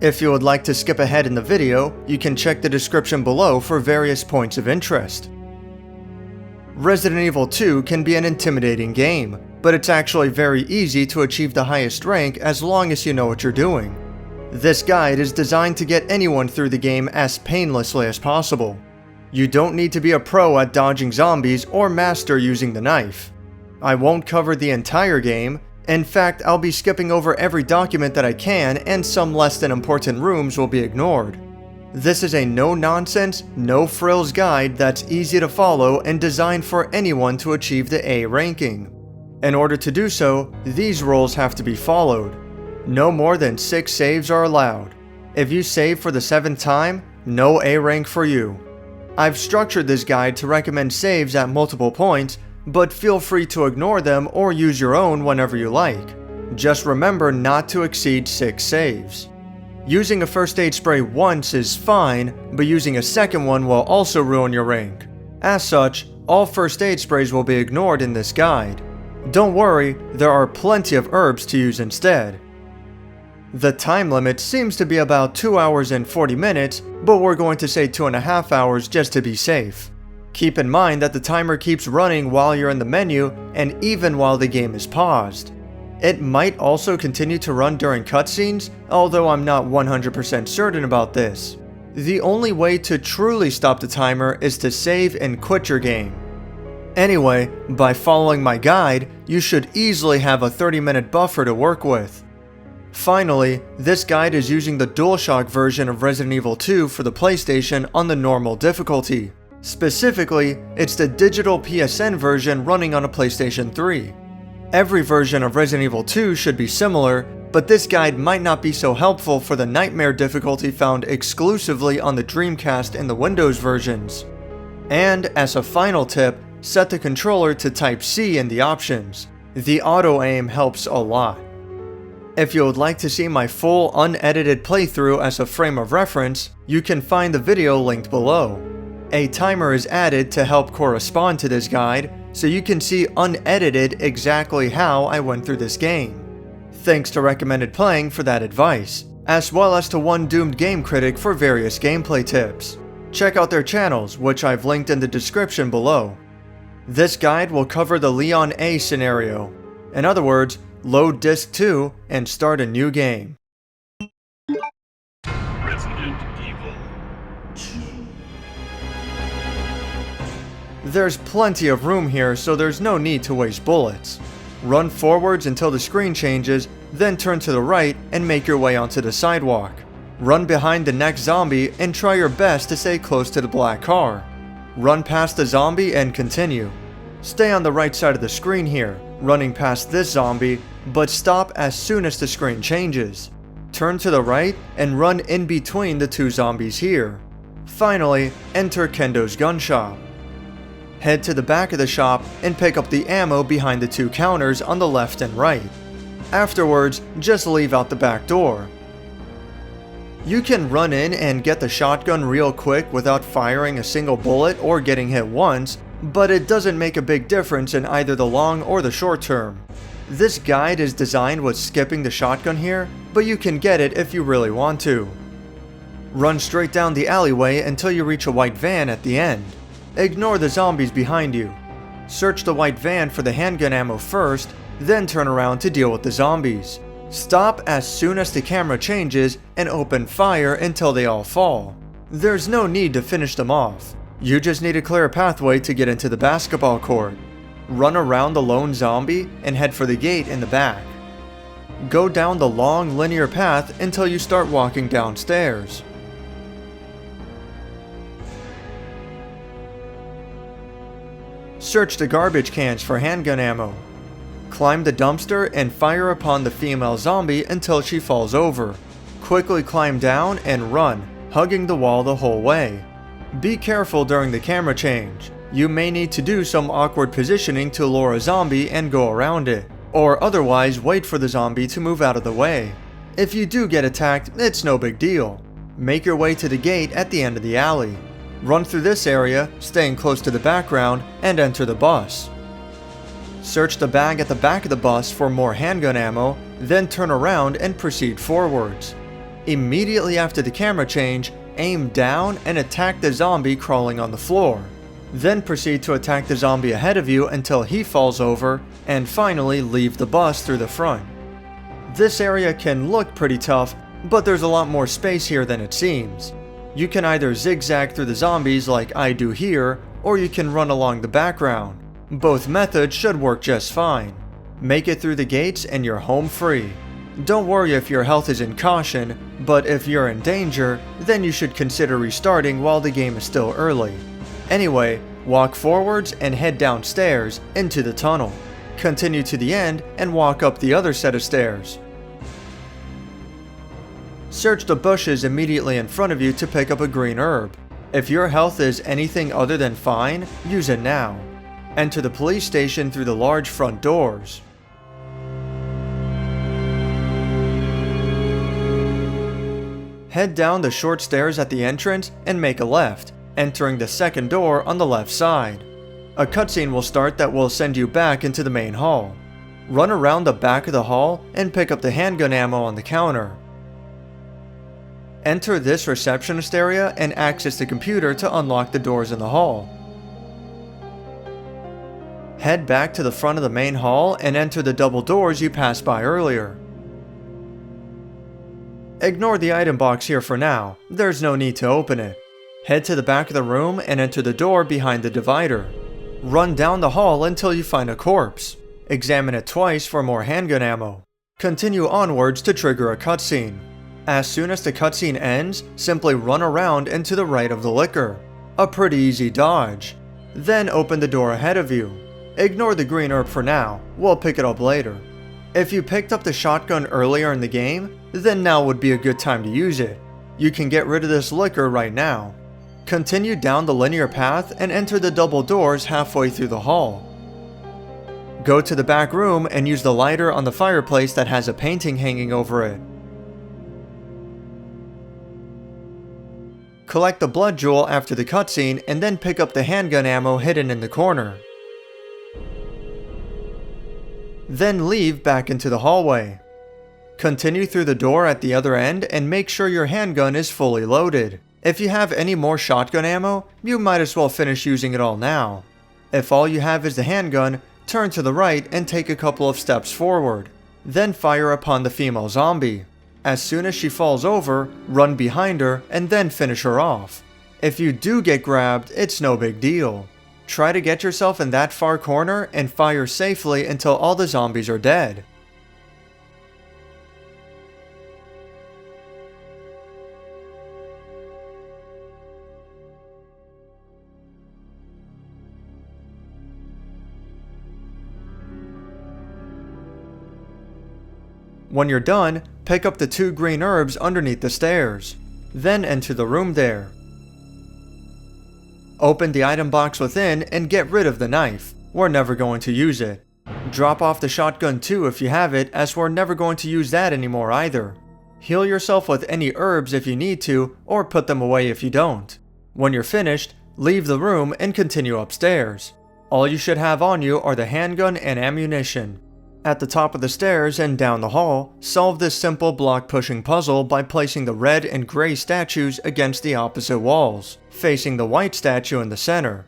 If you would like to skip ahead in the video, you can check the description below for various points of interest. Resident Evil 2 can be an intimidating game, but it's actually very easy to achieve the highest rank as long as you know what you're doing. This guide is designed to get anyone through the game as painlessly as possible. You don't need to be a pro at dodging zombies or master using the knife. I won't cover the entire game. In fact, I'll be skipping over every document that I can, and some less than important rooms will be ignored. This is a no-nonsense, no-frills guide that's easy to follow and designed for anyone to achieve the A ranking. In order to do so, these rules have to be followed. No more than 6 saves are allowed. If you save for the 7th time, no A rank for you. I've structured this guide to recommend saves at multiple points, but feel free to ignore them or use your own whenever you like. Just remember not to exceed 6 saves. Using a first aid spray once is fine, but using a second one will also ruin your rank. As such, all first aid sprays will be ignored in this guide. Don't worry, there are plenty of herbs to use instead. The time limit seems to be about 2 hours and 40 minutes, but we're going to say 2.5 hours just to be safe. Keep in mind that the timer keeps running while you're in the menu and even while the game is paused. It might also continue to run during cutscenes, although I'm not 100% certain about this. The only way to truly stop the timer is to save and quit your game. Anyway, by following my guide, you should easily have a 30-minute buffer to work with. Finally, this guide is using the DualShock version of Resident Evil 2 for the PlayStation on the normal difficulty. Specifically, it's the digital PSN version running on a PlayStation 3. Every version of Resident Evil 2 should be similar, but this guide might not be so helpful for the Nightmare difficulty found exclusively on the Dreamcast and the Windows versions. And as a final tip, set the controller to Type C in the options. The auto-aim helps a lot. If you would like to see my full unedited playthrough as a frame of reference, you can find the video linked below. A timer is added to help correspond to this guide, so you can see unedited exactly how I went through this game. Thanks to Recommended Playing for that advice, as well as to One Doomed Game Critic for various gameplay tips. Check out their channels, which I've linked in the description below. This guide will cover the Leon A scenario. In other words, load Disc 2 and start a new game. Resident Evil 2. There's plenty of room here, so there's no need to waste bullets. Run forwards until the screen changes, then turn to the right and make your way onto the sidewalk. Run behind the next zombie and try your best to stay close to the black car. Run past the zombie and continue. Stay on the right side of the screen here, running past this zombie, but stop as soon as the screen changes. Turn to the right and run in between the 2 zombies here. Finally, enter Kendo's gun shop. Head to the back of the shop and pick up the ammo behind the 2 counters on the left and right. Afterwards, just leave out the back door. You can run in and get the shotgun real quick without firing a single bullet or getting hit once, but it doesn't make a big difference in either the long or the short term. This guide is designed with skipping the shotgun here, but you can get it if you really want to. Run straight down the alleyway until you reach a white van at the end. Ignore the zombies behind you. Search the white van for the handgun ammo first, then turn around to deal with the zombies. Stop as soon as the camera changes and open fire until they all fall. There's no need to finish them off. You just need a clear pathway to get into the basketball court. Run around the lone zombie and head for the gate in the back. Go down the long linear path until you start walking downstairs. Search the garbage cans for handgun ammo. Climb the dumpster and fire upon the female zombie until she falls over. Quickly climb down and run, hugging the wall the whole way. Be careful during the camera change. You may need to do some awkward positioning to lure a zombie and go around it, or otherwise wait for the zombie to move out of the way. If you do get attacked, it's no big deal. Make your way to the gate at the end of the alley. Run through this area, staying close to the background, and enter the bus. Search the bag at the back of the bus for more handgun ammo, then turn around and proceed forwards. Immediately after the camera change, aim down and attack the zombie crawling on the floor. Then proceed to attack the zombie ahead of you until he falls over, and finally leave the bus through the front. This area can look pretty tough, but there's a lot more space here than it seems. You can either zigzag through the zombies like I do here, or you can run along the background. Both methods should work just fine. Make it through the gates and you're home free. Don't worry if your health is in caution, but if you're in danger, then you should consider restarting while the game is still early. Anyway, walk forwards and head downstairs into the tunnel. Continue to the end and walk up the other set of stairs. Search the bushes immediately in front of you to pick up a green herb. If your health is anything other than fine, use it now. Enter the police station through the large front doors. Head down the short stairs at the entrance and make a left, entering the second door on the left side. A cutscene will start that will send you back into the main hall. Run around the back of the hall and pick up the handgun ammo on the counter. Enter this receptionist area and access the computer to unlock the doors in the hall. Head back to the front of the main hall and enter the double doors you passed by earlier. Ignore the item box here for now, there's no need to open it. Head to the back of the room and enter the door behind the divider. Run down the hall until you find a corpse. Examine it twice for more handgun ammo. Continue onwards to trigger a cutscene. As soon as the cutscene ends, simply run around and to the right of the liquor. A pretty easy dodge. Then open the door ahead of you. Ignore the green herb for now, we'll pick it up later. If you picked up the shotgun earlier in the game, then now would be a good time to use it. You can get rid of this liquor right now. Continue down the linear path and enter the double doors halfway through the hall. Go to the back room and use the lighter on the fireplace that has a painting hanging over it. Collect the blood jewel after the cutscene and then pick up the handgun ammo hidden in the corner. Then leave back into the hallway. Continue through the door at the other end and make sure your handgun is fully loaded. If you have any more shotgun ammo, you might as well finish using it all now. If all you have is the handgun, turn to the right and take a couple of steps forward. Then fire upon the female zombie. As soon as she falls over, run behind her and then finish her off. If you do get grabbed, it's no big deal. Try to get yourself in that far corner and fire safely until all the zombies are dead. When you're done, pick up the 2 green herbs underneath the stairs. Then enter the room there. Open the item box within and get rid of the knife. We're never going to use it. Drop off the shotgun too if you have it, as we're never going to use that anymore either. Heal yourself with any herbs if you need to, or put them away if you don't. When you're finished, leave the room and continue upstairs. All you should have on you are the handgun and ammunition. At the top of the stairs and down the hall, solve this simple block pushing puzzle by placing the red and gray statues against the opposite walls, facing the white statue in the center.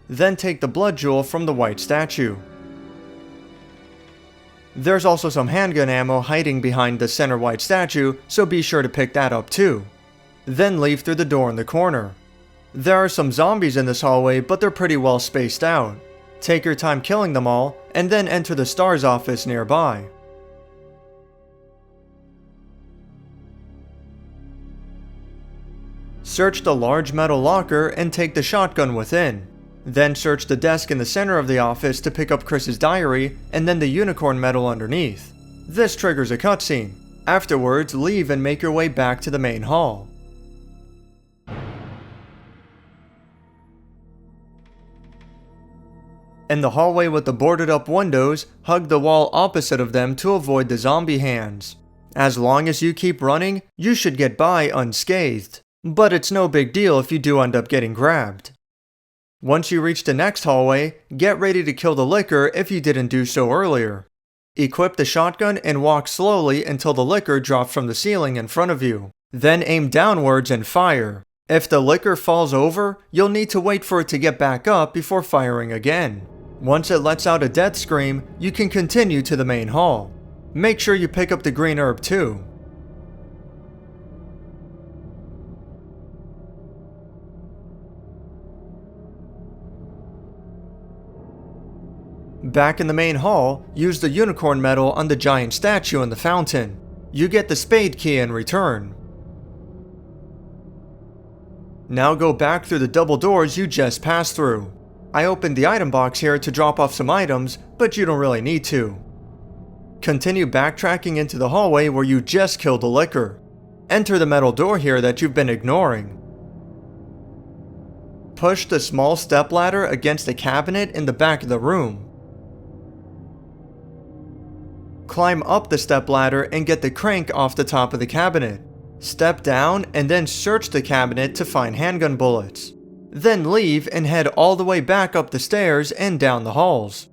Then take the blood jewel from the white statue. There's also some handgun ammo hiding behind the center white statue, so be sure to pick that up too. Then leave through the door in the corner. There are some zombies in this hallway, but they're pretty well spaced out. Take your time killing them all, and then enter the STARS office nearby. Search the large metal locker and take the shotgun within. Then search the desk in the center of the office to pick up Chris's diary and then the unicorn medal underneath. This triggers a cutscene. Afterwards, leave and make your way back to the main hall. In the hallway with the boarded up windows, hug the wall opposite of them to avoid the zombie hands. As long as you keep running, you should get by unscathed. But it's no big deal if you do end up getting grabbed. Once you reach the next hallway, get ready to kill the licker if you didn't do so earlier. Equip the shotgun and walk slowly until the licker drops from the ceiling in front of you. Then aim downwards and fire. If the licker falls over, you'll need to wait for it to get back up before firing again. Once it lets out a death scream, you can continue to the main hall. Make sure you pick up the green herb too. Back in the main hall, use the unicorn medal on the giant statue in the fountain. You get the Spade Key in return. Now go back through the double doors you just passed through. I opened the item box here to drop off some items, but you don't really need to. Continue backtracking into the hallway where you just killed the licker. Enter the metal door here that you've been ignoring. Push the small stepladder against the cabinet in the back of the room. Climb up the stepladder and get the crank off the top of the cabinet. Step down and then search the cabinet to find handgun bullets. Then leave and head all the way back up the stairs and down the halls.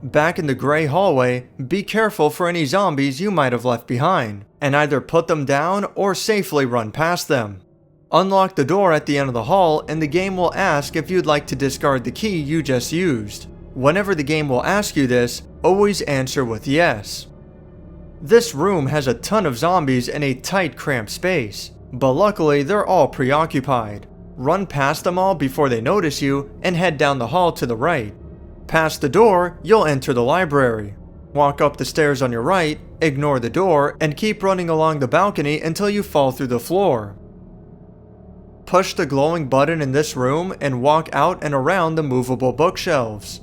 Back in the gray hallway, be careful for any zombies you might have left behind, and either put them down or safely run past them. Unlock the door at the end of the hall and the game will ask if you'd like to discard the key you just used. Whenever the game will ask you this, always answer with yes. This room has a ton of zombies in a tight, cramped space, but luckily they're all preoccupied. Run past them all before they notice you and head down the hall to the right. Past the door, you'll enter the library. Walk up the stairs on your right, ignore the door, and keep running along the balcony until you fall through the floor. Push the glowing button in this room and walk out and around the movable bookshelves.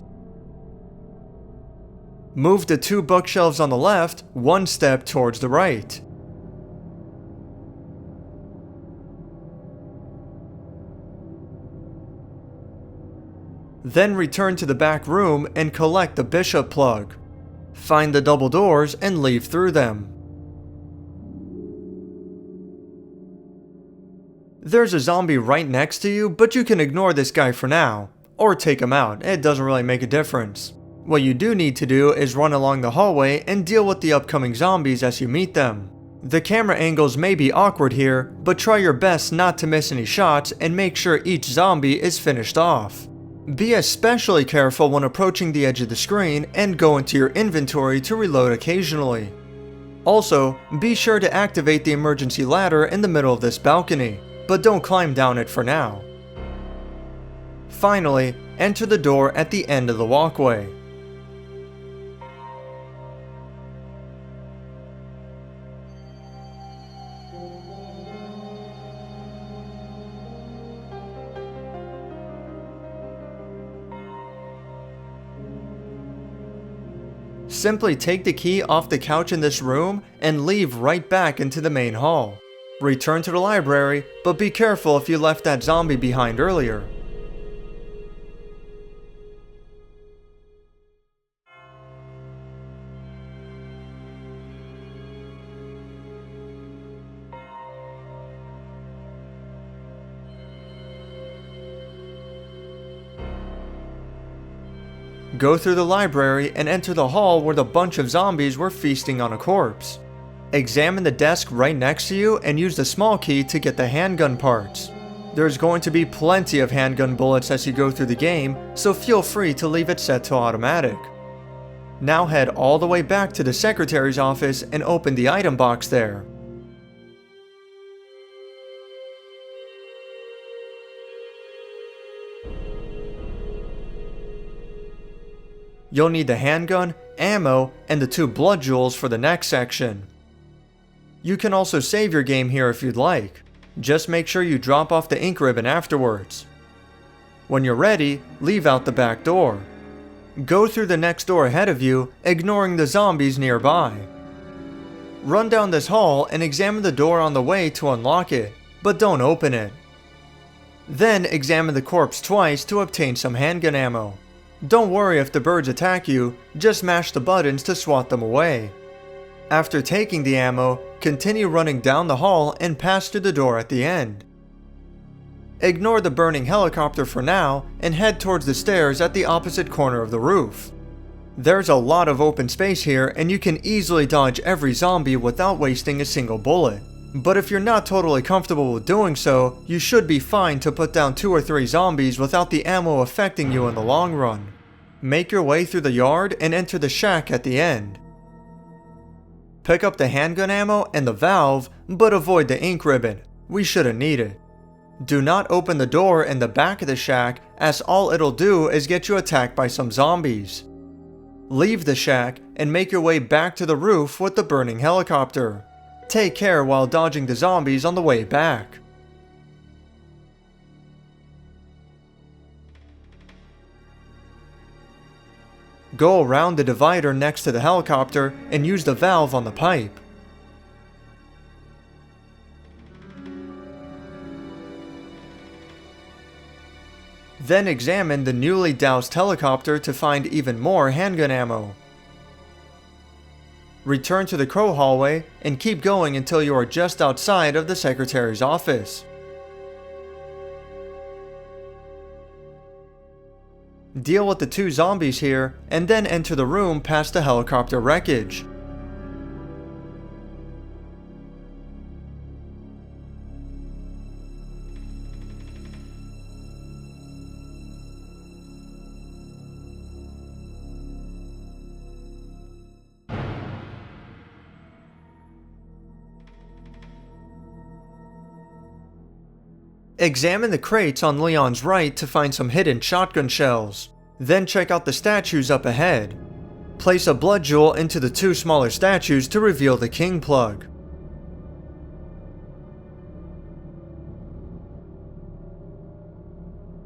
Move the 2 bookshelves on the left 1 step towards the right. Then return to the back room and collect the bishop plug. Find the double doors and leave through them. There's a zombie right next to you, but you can ignore this guy for now, or take him out, it doesn't really make a difference. What you do need to do is run along the hallway and deal with the upcoming zombies as you meet them. The camera angles may be awkward here, but try your best not to miss any shots and make sure each zombie is finished off. Be especially careful when approaching the edge of the screen and go into your inventory to reload occasionally. Also, be sure to activate the emergency ladder in the middle of this balcony, but don't climb down it for now. Finally, enter the door at the end of the walkway. Simply take the key off the couch in this room and leave right back into the main hall. Return to the library, but be careful if you left that zombie behind earlier. Go through the library and enter the hall where the bunch of zombies were feasting on a corpse. Examine the desk right next to you and use the small key to get the handgun parts. There's going to be plenty of handgun bullets as you go through the game, so feel free to leave it set to automatic. Now head all the way back to the secretary's office and open the item box there. You'll need the handgun, ammo, and the 2 blood jewels for the next section. You can also save your game here if you'd like. Just make sure you drop off the ink ribbon afterwards. When you're ready, leave out the back door. Go through the next door ahead of you, ignoring the zombies nearby. Run down this hall and examine the door on the way to unlock it, but don't open it. Then examine the corpse twice to obtain some handgun ammo. Don't worry if the birds attack you, just mash the buttons to swat them away. After taking the ammo, continue running down the hall and pass through the door at the end. Ignore the burning helicopter for now and head towards the stairs at the opposite corner of the roof. There's a lot of open space here and you can easily dodge every zombie without wasting a single bullet. But if you're not totally comfortable with doing so, you should be fine to put down 2 or 3 zombies without the ammo affecting you in the long run. Make your way through the yard and enter the shack at the end. Pick up the handgun ammo and the valve, but avoid the ink ribbon. We shouldn't need it. Do not open the door in the back of the shack, as all it'll do is get you attacked by some zombies. Leave the shack and make your way back to the roof with the burning helicopter. Take care while dodging the zombies on the way back. Go around the divider next to the helicopter and use the valve on the pipe. Then examine the newly doused helicopter to find even more handgun ammo. Return to the crow hallway and keep going until you are just outside of the secretary's office. Deal with the 2 zombies here and then enter the room past the helicopter wreckage. Examine the crates on Leon's right to find some hidden shotgun shells. Then check out the statues up ahead. Place a blood jewel into the 2 smaller statues to reveal the king plug.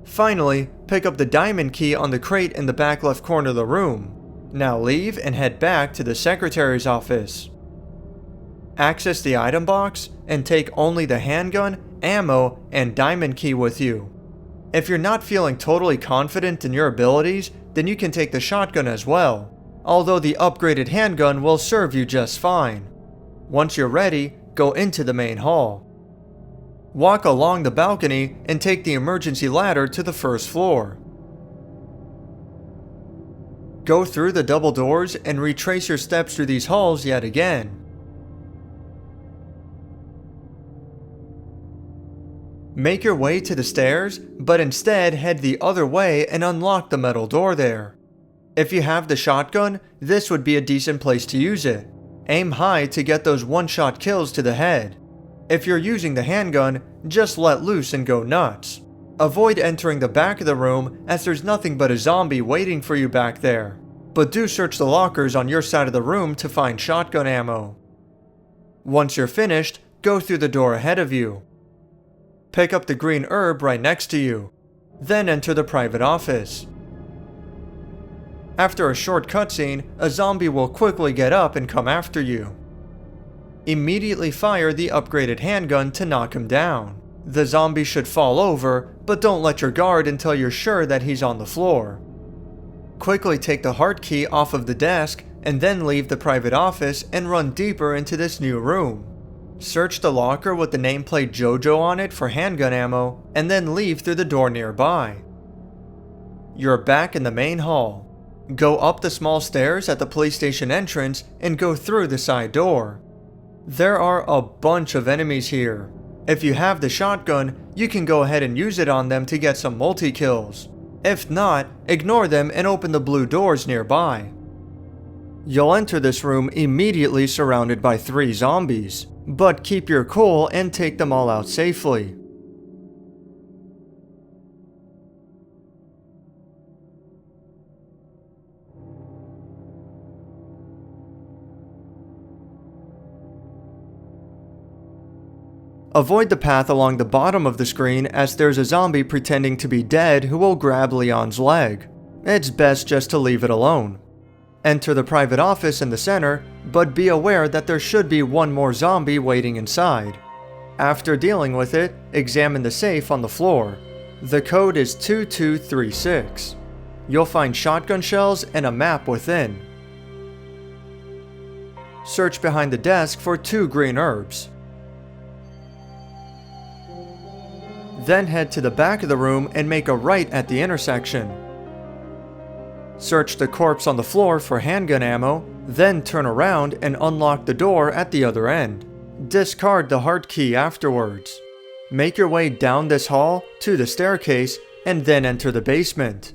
Finally, pick up the diamond key on the crate in the back left corner of the room. Now leave and head back to the secretary's office. Access the item box and take only the handgun, ammo, and diamond key with you. If you're not feeling totally confident in your abilities, then you can take the shotgun as well, although the upgraded handgun will serve you just fine. Once you're ready, go into the main hall. Walk along the balcony and take the emergency ladder to the 1st floor. Go through the double doors and retrace your steps through these halls yet again. Make your way to the stairs, but instead head the other way and unlock the metal door there. If you have the shotgun, this would be a decent place to use it. Aim high to get those one-shot kills to the head. If you're using the handgun, just let loose and go nuts. Avoid entering the back of the room as there's nothing but a zombie waiting for you back there. But do search the lockers on your side of the room to find shotgun ammo. Once you're finished, go through the door ahead of you. Pick up the green herb right next to you. Then enter the private office. After a short cutscene, a zombie will quickly get up and come after you. Immediately fire the upgraded handgun to knock him down. The zombie should fall over, but don't let your guard until you're sure that he's on the floor. Quickly take the heart key off of the desk and then leave the private office and run deeper into this new room. Search the locker with the nameplate JoJo on it for handgun ammo, and then leave through the door nearby. You're back in the main hall. Go up the small stairs at the police station entrance and go through the side door. There are a bunch of enemies here. If you have the shotgun, you can go ahead and use it on them to get some multi-kills. If not, ignore them and open the blue doors nearby. You'll enter this room immediately surrounded by 3 zombies, but keep your cool and take them all out safely. Avoid the path along the bottom of the screen as there's a zombie pretending to be dead who will grab Leon's leg. It's best just to leave it alone. Enter the private office in the center but be aware that there should be one more zombie waiting inside. After dealing with it, examine the safe on the floor. The code is 2236. You'll find shotgun shells and a map within. Search behind the desk for 2 green herbs. Then head to the back of the room and make a right at the intersection. Search the corpse on the floor for handgun ammo, then turn around and unlock the door at the other end. Discard the heart key afterwards. Make your way down this hall to the staircase and then enter the basement.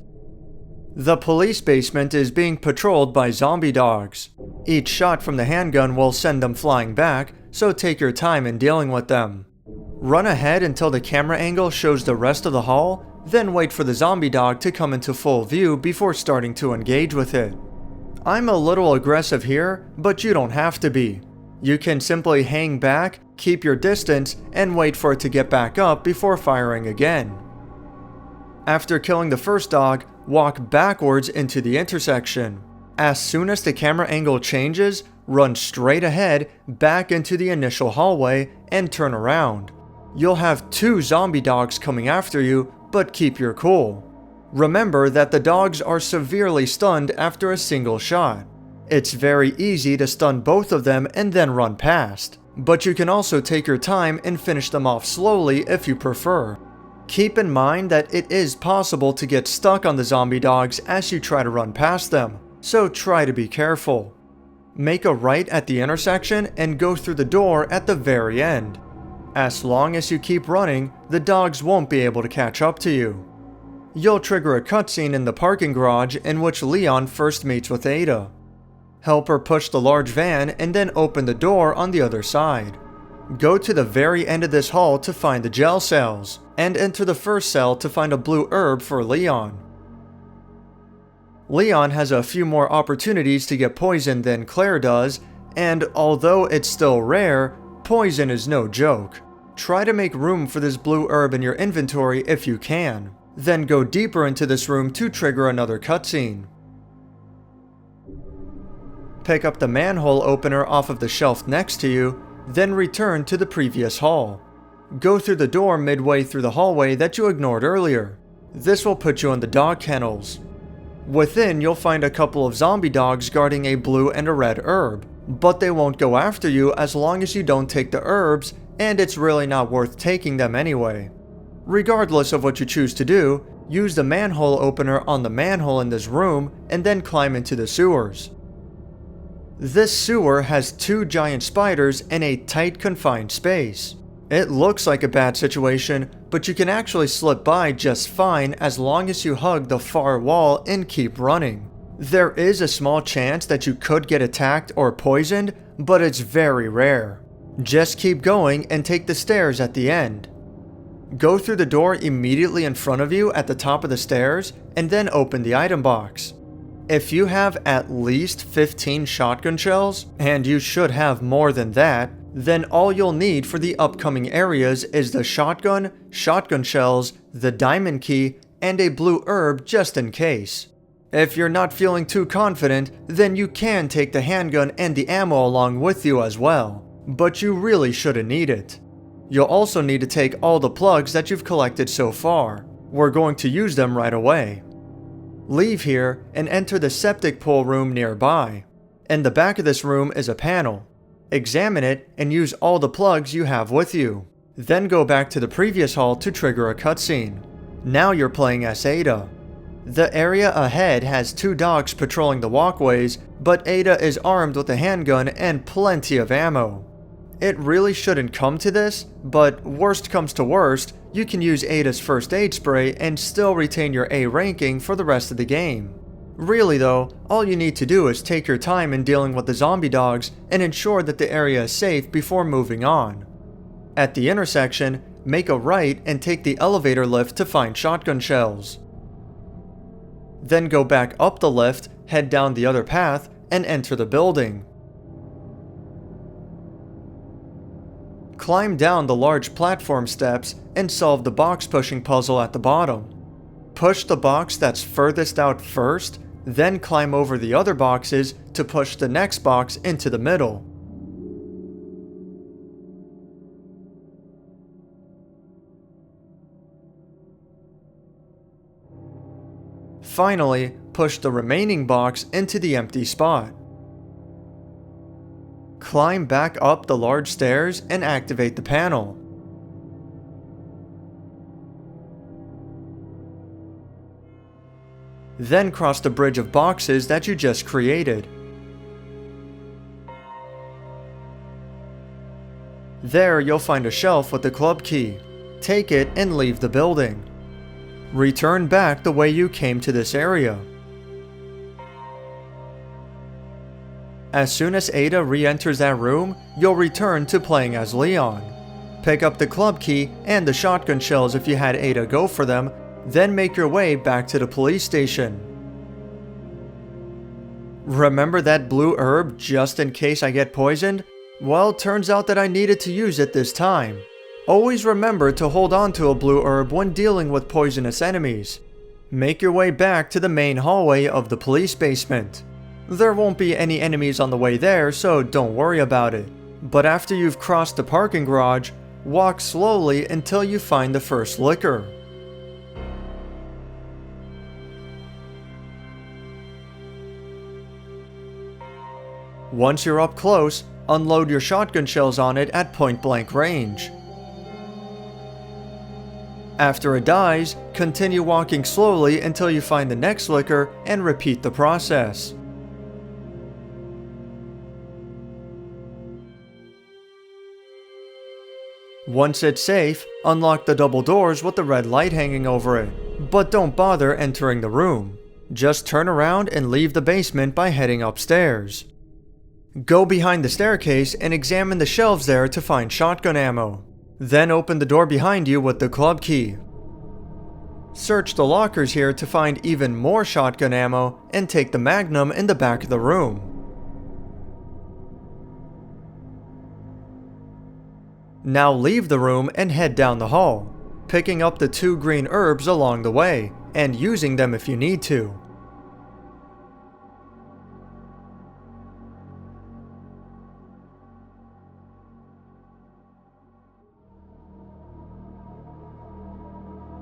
The police basement is being patrolled by zombie dogs. Each shot from the handgun will send them flying back, so take your time in dealing with them. Run ahead until the camera angle shows the rest of the hall, then wait for the zombie dog to come into full view before starting to engage with it. I'm a little aggressive here, but you don't have to be. You can simply hang back, keep your distance, and wait for it to get back up before firing again. After killing the first dog, walk backwards into the intersection. As soon as the camera angle changes, run straight ahead back into the initial hallway and turn around. You'll have 2 zombie dogs coming after you, but keep your cool. Remember that the dogs are severely stunned after a single shot. It's very easy to stun both of them and then run past, but you can also take your time and finish them off slowly if you prefer. Keep in mind that it is possible to get stuck on the zombie dogs as you try to run past them, so try to be careful. Make a right at the intersection and go through the door at the very end. As long as you keep running, the dogs won't be able to catch up to you. You'll trigger a cutscene in the parking garage in which Leon first meets with Ada. Help her push the large van and then open the door on the other side. Go to the very end of this hall to find the gel cells, and enter the first cell to find a blue herb for Leon. Leon has a few more opportunities to get poisoned than Claire does, and although it's still rare, poison is no joke. Try to make room for this blue herb in your inventory if you can. Then go deeper into this room to trigger another cutscene. Pick up the manhole opener off of the shelf next to you, then return to the previous hall. Go through the door midway through the hallway that you ignored earlier. This will put you in the dog kennels. Within, you'll find a couple of zombie dogs guarding a blue and a red herb, but they won't go after you as long as you don't take the herbs, and it's really not worth taking them anyway. Regardless of what you choose to do, use the manhole opener on the manhole in this room and then climb into the sewers. This sewer has 2 giant spiders in a tight confined space. It looks like a bad situation, but you can actually slip by just fine as long as you hug the far wall and keep running. There is a small chance that you could get attacked or poisoned, but it's very rare. Just keep going and take the stairs at the end. Go through the door immediately in front of you at the top of the stairs and then open the item box. If you have at least 15 shotgun shells, and you should have more than that, then all you'll need for the upcoming areas is the shotgun, shotgun shells, the diamond key, and a blue herb just in case. If you're not feeling too confident, then you can take the handgun and the ammo along with you as well, but you really shouldn't need it. You'll also need to take all the plugs that you've collected so far. We're going to use them right away. Leave here and enter the septic pool room nearby. In the back of this room is a panel. Examine it and use all the plugs you have with you. Then go back to the previous hall to trigger a cutscene. Now you're playing as Ada. The area ahead has 2 dogs patrolling the walkways, but Ada is armed with a handgun and plenty of ammo. It really shouldn't come to this, but worst comes to worst, you can use Ada's first aid spray and still retain your A ranking for the rest of the game. Really though, all you need to do is take your time in dealing with the zombie dogs and ensure that the area is safe before moving on. At the intersection, make a right and take the elevator lift to find shotgun shells. Then go back up the lift, head down the other path, and enter the building. Climb down the large platform steps and solve the box pushing puzzle at the bottom. Push the box that's furthest out first, Then climb over the other boxes to push the next box into the middle. Finally, push the remaining box into the empty spot. Climb back up the large stairs and activate the panel. Then cross the bridge of boxes that you just created. There you'll find a shelf with the club key. Take it and leave the building. Return back the way you came to this area. As soon as Ada re-enters that room, you'll return to playing as Leon. Pick up the club key and the shotgun shells if you had Ada go for them, then make your way back to the police station. Remember that blue herb just in case I get poisoned? Well, turns out that I needed to use it this time. Always remember to hold on to a blue herb when dealing with poisonous enemies. Make your way back to the main hallway of the police basement. There won't be any enemies on the way there, so don't worry about it. But after you've crossed the parking garage, walk slowly until you find the first liquor. Once you're up close, unload your shotgun shells on it at point-blank range. After it dies, continue walking slowly until you find the next liquor and repeat the process. Once it's safe, unlock the double doors with the red light hanging over it, but don't bother entering the room. Just turn around and leave the basement by heading upstairs. Go behind the staircase and examine the shelves there to find shotgun ammo. Then open the door behind you with the club key. Search the lockers here to find even more shotgun ammo and take the Magnum in the back of the room. Now leave the room and head down the hall, picking up the 2 green herbs along the way, and using them if you need to.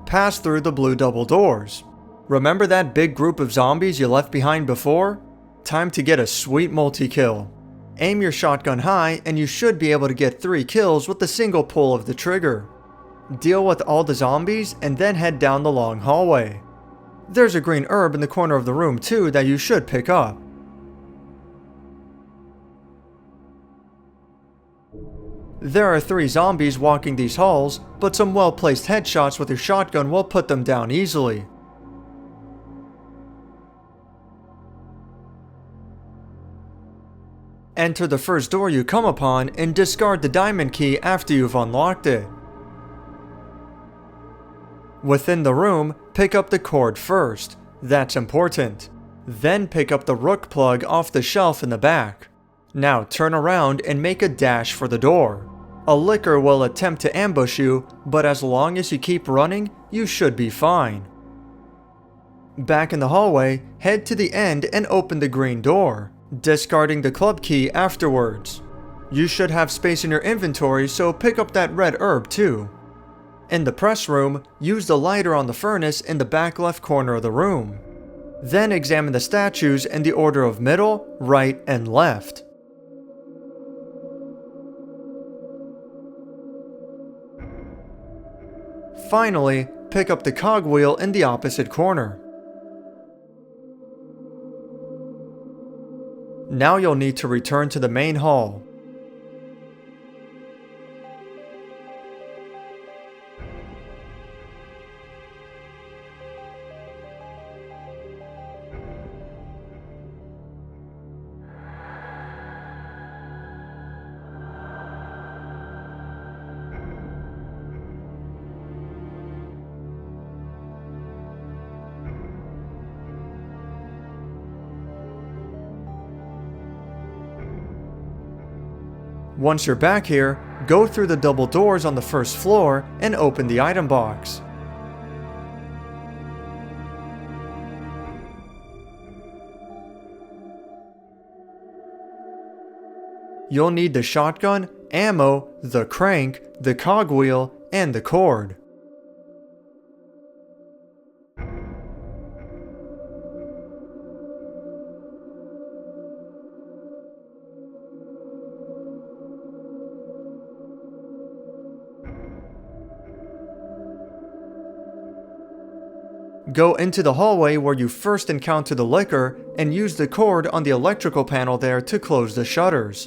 Pass through the blue double doors. Remember that big group of zombies you left behind before? Time to get a sweet multi-kill. Aim your shotgun high and you should be able to get 3 kills with the single pull of the trigger. Deal with all the zombies and then head down the long hallway. There's a green herb in the corner of the room too that you should pick up. There are 3 zombies walking these halls, but some well-placed headshots with your shotgun will put them down easily. Enter the first door you come upon and discard the diamond key after you've unlocked it. Within the room, pick up the cord first. That's important. Then pick up the rook plug off the shelf in the back. Now turn around and make a dash for the door. A licker will attempt to ambush you, but as long as you keep running, you should be fine. Back in the hallway, head to the end and open the green door, discarding the club key afterwards. You should have space in your inventory, so pick up that red herb too. In the press room, use the lighter on the furnace in the back left corner of the room. Then examine the statues in the order of middle, right, and left. Finally, pick up the cogwheel in the opposite corner. Now you'll need to return to the main hall. Once you're back here, go through the double doors on the first floor and open the item box. You'll need the shotgun, ammo, the crank, the cogwheel, and the cord. Go into the hallway where you first encounter the liquor and use the cord on the electrical panel there to close the shutters.